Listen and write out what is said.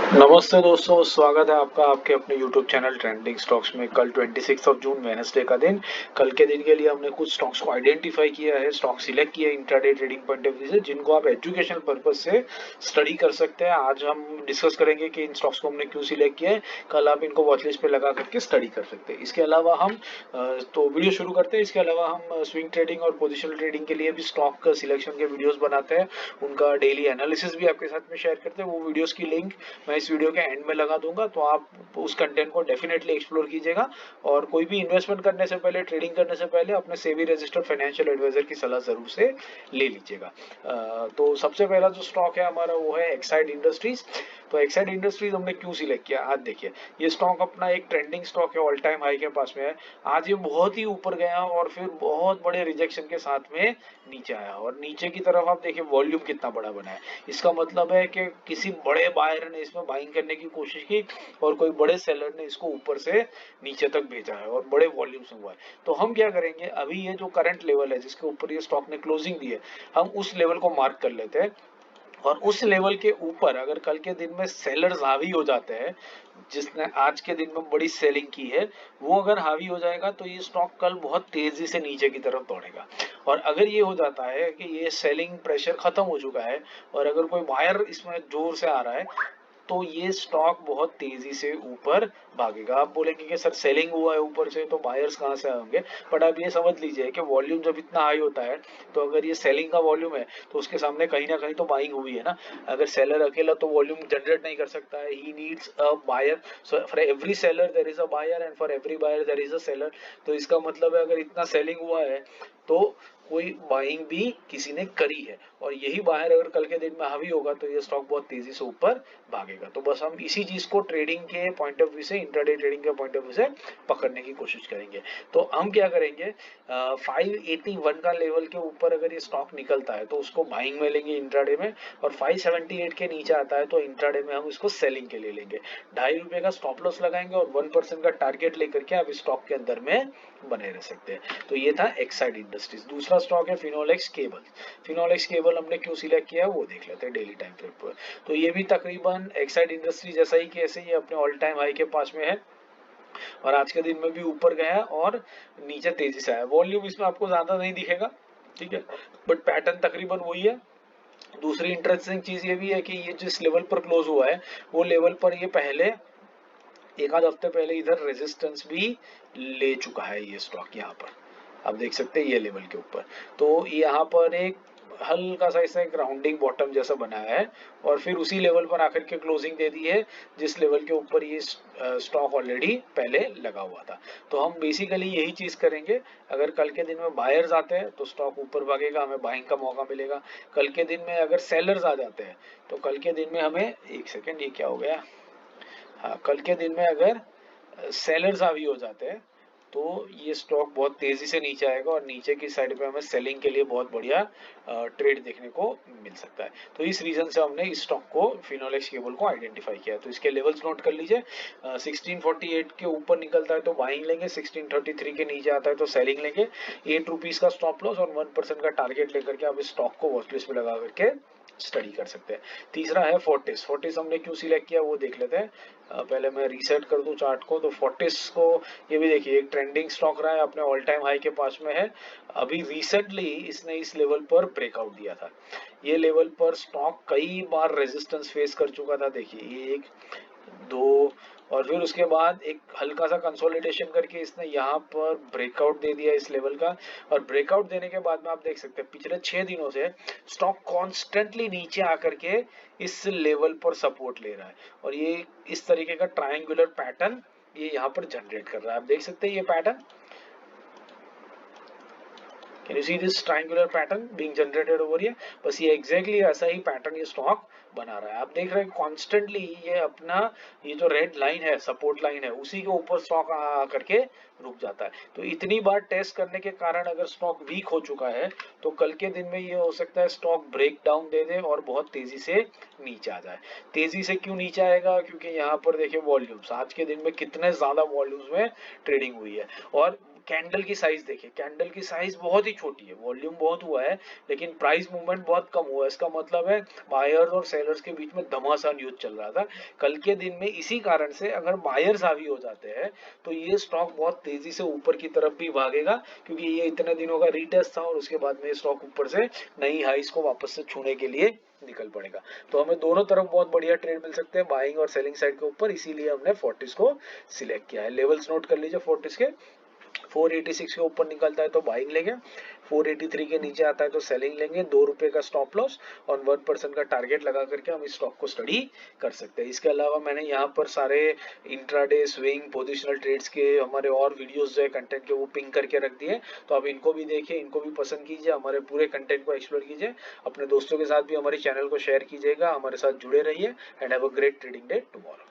नमस्ते दोस्तों, स्वागत है आपका आपके अपने YouTube चैनल ट्रेंडिंग स्टॉक्स में। कल 26 जून वेडनेसडे का दिन। कल के दिन के लिए हमने कुछ स्टॉक्स को आइडेंटिफाई किया है, स्टॉक सिलेक्ट किया intraday trading point of view से, जिनको आप एजुकेशनल पर्पज से स्टडी कर सकते हैं। आज हम डिस्कस करेंगे कि इन स्टॉक्स को हमने क्यों सिलेक्ट किया है। कल आप इनको वॉचलिस्ट पे लगा करके स्टडी कर सकते हैं। इसके अलावा हम तो वीडियो शुरू करते हैं। इसके अलावा हम स्विंग ट्रेडिंग और पोजिशनल ट्रेडिंग के लिए भी स्टॉक सिलेक्शन के वीडियोस बनाते हैं, उनका डेली एनालिसिस भी आपके साथ में शेयर करते हैं। वो वीडियोस की लिंक मैं इस वीडियो के एंड में लगा दूंगा, तो आप उस कंटेंट को डेफिनेटली एक्सप्लोर कीजिएगा। और कोई भी इन्वेस्टमेंट करने से पहले, ट्रेडिंग करने से पहले अपने सेबी रजिस्टर्ड फाइनेंशियल एडवाइजर की सलाह जरूर से ले लीजिएगा। तो सबसे पहला जो स्टॉक है हमारा वो है एक्साइड इंडस्ट्रीज। तो एक्साइड इंडस्ट्रीज हमने क्यों सिलेक्ट किया, आज देखिए। ये स्टॉक अपना एक ट्रेंडिंग स्टॉक है, ऑल टाइम हाई के पास में है। आज ये बहुत ही ऊपर गया और फिर बहुत बड़े रिजेक्शन के साथ में नीचे आया, और नीचे की तरफ आप देखिए वॉल्यूम कितना बड़ा बना है। इसका मतलब है कि किसी बड़े बायर ने इसमें बाइंग करने की कोशिश की और कोई बड़े सेलर ने इसको ऊपर से नीचे तक भेजा है और बड़े वॉल्यूम से हुआ है। तो हम क्या करेंगे, अभी ये जो करंट लेवल है जिसके ऊपर ये स्टॉक ने क्लोजिंग दी है, हम उस लेवल को मार्क कर लेते हैं। और उस लेवल के ऊपर अगर कल के दिन में सेलर्स हावी हो जाते हैं, जिसने आज के दिन में बड़ी सेलिंग की है, वो अगर हावी हो जाएगा तो ये स्टॉक कल बहुत तेजी से नीचे की तरफ दौड़ेगा। और अगर ये हो जाता है कि ये सेलिंग प्रेशर खत्म हो चुका है और अगर कोई बायर इसमें जोर से आ रहा है, तो ये स्टॉक बहुत तेजी से ऊपर भागेगा। आप बोलेंगे कि सर सेलिंग हुआ है ऊपर से, तो बायर्स कहाँ से आएंगे। बट आप ये समझ लीजिए कि वॉल्यूम जब इतना हाई होता है, तो अगर ये सेलिंग का वॉल्यूम है तो उसके सामने कहीं ना कहीं तो बाइंग हुई है ना। अगर सेलर अकेला तो वॉल्यूम जनरेट नहीं कर सकता है, he needs a buyer. So for every seller there is a buyer and for every buyer there is a seller. तो इसका मतलब है अगर इतना सेलिंग हुआ है तो कोई बाइंग भी किसी ने करी है, और यही बाहर अगर कल के दिन में हावी होगा तो ये स्टॉक बहुत तेजी से ऊपर भागेगा। तो बस हम इसी चीज को ट्रेडिंग के पॉइंट ऑफ व्यू से, इंट्राडे ट्रेडिंग के पॉइंट ऑफ व्यू से पकड़ने की कोशिश करेंगे। तो हम क्या करेंगे, 581 का लेवल के ऊपर अगर ये स्टॉक निकलता है तो उसको बाइंग में लेंगे इंट्राडे में, और 578 के नीचे आता है तो इंट्राडे में हम इसको सेलिंग के लिए लेंगे। ₹2.5 का स्टॉप लॉस लगाएंगे और 1% का टारगेट लेकर के आप स्टॉक के अंदर में बने रह सकते हैं। तो ये था एक्साइड इंडस्ट्रीज। दूसरा स्टॉक है फिनोलेक्स केबल। फिनोलेक्स केबल हमने क्यों सिलेक्ट किया है वो देख लेते हैं डेली टाइम फ्रेम पर। तो ये भी तकरीबन एक्साइड इंडस्ट्री जैसा ही, कैसे ये अपने ऑल टाइम हाई के पास में है और आज के दिन में भी ऊपर गया है और नीचे तेजी से आया। वॉल्यूम इसमें आपको ज्यादा नहीं दिखेगा, ठीक है, बट पैटर्न तकरीबन वही है। दूसरी इंटरेस्टिंग चीज ये भी है कि ये जिस लेवल पर क्लोज हुआ है, वो लेवल पर ये पहले एक आध हफ्ते पहले इधर रेजिस्टेंस भी ले चुका है ये स्टॉक। यहाँ पर आप देख सकते हैं ये लेवल के ऊपर, तो यहाँ पर एक हल्का सा ऐसा एक राउंडिंग बॉटम जैसा बनाया है और फिर उसी लेवल पर आकर के क्लोजिंग दे दी है जिस लेवल के ऊपर ये स्टॉक ऑलरेडी पहले लगा हुआ था। तो हम बेसिकली यही चीज करेंगे। अगर कल के दिन में बायर्स आते हैं तो स्टॉक ऊपर भागेगा, हमें बाइंग का मौका मिलेगा। कल के दिन में अगर सेलर्स आ जाते हैं तो कल के दिन में हमें, एक सेकेंड ये क्या हो गया, हाँ, कल के दिन में अगर सेलर्स हावी हो जाते हैं तो ये स्टॉक बहुत तेजी से नीचे आएगा और नीचे की साइड पे हमें सेलिंग के लिए बहुत बढ़िया ट्रेड देखने को मिल सकता है। तो इस रीजन से हमने इस स्टॉक को, फिनोलेक्स केबल को आइडेंटिफाई किया है। तो इसके लेवल्स नोट कर लीजिए। 1648 के ऊपर निकलता है तो बाइंग लेंगे, 1633 के नीचे आता है तो सेलिंग लेंगे। ₹8 का स्टॉप लॉस और 1% का टारगेट लेकर के आप इस स्टॉक को वॉचलिस्ट में लगा करके स्टडी कर सकते हैं। तीसरा है फोर्टिस। फोर्टिस हमने क्यों सिलेक्ट किया वो देख लेते हैं। पहले मैं रीसेट कर दूं चार्ट को। तो फोर्टिस को, ये भी देखिए एक ट्रेंडिंग स्टॉक रहा है, अपने ऑल टाइम हाई के पास में है। अभी रिसेंटली इसने इस लेवल पर ब्रेकआउट दिया था। ये लेवल पर स्टॉक कई बार रेजिस्टेंस फेस कर चुका था। देखिए एक, दो, और फिर उसके बाद एक हल्का सा कंसोलिडेशन करके इसने यहाँ पर ब्रेकआउट दे दिया इस लेवल का। और ब्रेकआउट देने के बाद में आप देख सकते हैं पिछले 6 दिनों से स्टॉक कॉन्स्टेंटली नीचे आकर के इस लेवल पर सपोर्ट ले रहा है, और ये इस तरीके का ट्रायंगुलर पैटर्न ये यहाँ पर जनरेट कर रहा है। आप देख सकते हैं ये pattern, can you see this triangular pattern being generated over here. बस ये एग्जैक्टली ऐसा ही पैटर्न ये स्टॉक बना रहा है। आप देख रहे हैं कॉन्स्टेंटली ये अपना, ये जो रेड लाइन है, सपोर्ट लाइन है, उसी के ऊपर स्टॉक आ करके रुक जाता है। तो इतनी बार टेस्ट करने के कारण अगर स्टॉक वीक हो चुका है तो कल के दिन में ये हो सकता है स्टॉक ब्रेक डाउन दे दे और बहुत तेजी से नीचे आ जाए। तेजी से क्यों नीचे आएगा, क्योंकि यहाँ पर देखिए वॉल्यूम्स आज के दिन में कितने ज्यादा वॉल्यूम्स में ट्रेडिंग हुई है। और कैंडल की साइज देखिए, कैंडल की साइज बहुत ही छोटी है, वॉल्यूम बहुत हुआ है लेकिन प्राइस मूवमेंट बहुत कम हुआ है। इसका मतलब है बायर्स और सेलर्स के बीच में घमासान युद्ध चल रहा था। कल के दिन में इसी कारण से अगर बायर्स हावी हो जाते हैं तो ये स्टॉक बहुत तेजी से ऊपर की तरफ भी भागेगा, क्योंकि ये इतने दिनों का रीटेस्ट था और उसके बाद में स्टॉक ऊपर से नई हाइस को वापस से छूने के लिए निकल पड़ेगा। तो हमें दोनों तरफ बहुत बढ़िया ट्रेड मिल सकते हैं, बाइंग और सेलिंग साइड के ऊपर, इसीलिए हमने फोर्टिस को सिलेक्ट किया है। लेवल्स नोट कर लीजिए फोर्टिस के, 486 के ऊपर निकलता है तो बाइंग लेंगे, 483 के नीचे आता है तो सेलिंग लेंगे, 2 रुपए का स्टॉप लॉस और 1% का टारगेट लगा करके हम इस स्टॉक को स्टडी कर सकते हैं। इसके अलावा मैंने यहाँ पर सारे इंट्राडे स्विंग पोजिशनल ट्रेड्स के हमारे और वीडियोस जो है कंटेंट के, वो पिंग करके रख दिए, तो आप इनको भी देखिए, इनको भी पसंद कीजिए, हमारे पूरे कंटेंट को एक्सप्लोर कीजिए, अपने दोस्तों के साथ भी हमारे चैनल को शेयर कीजिएगा, हमारे साथ जुड़े रहिए and have a great trading day tomorrow.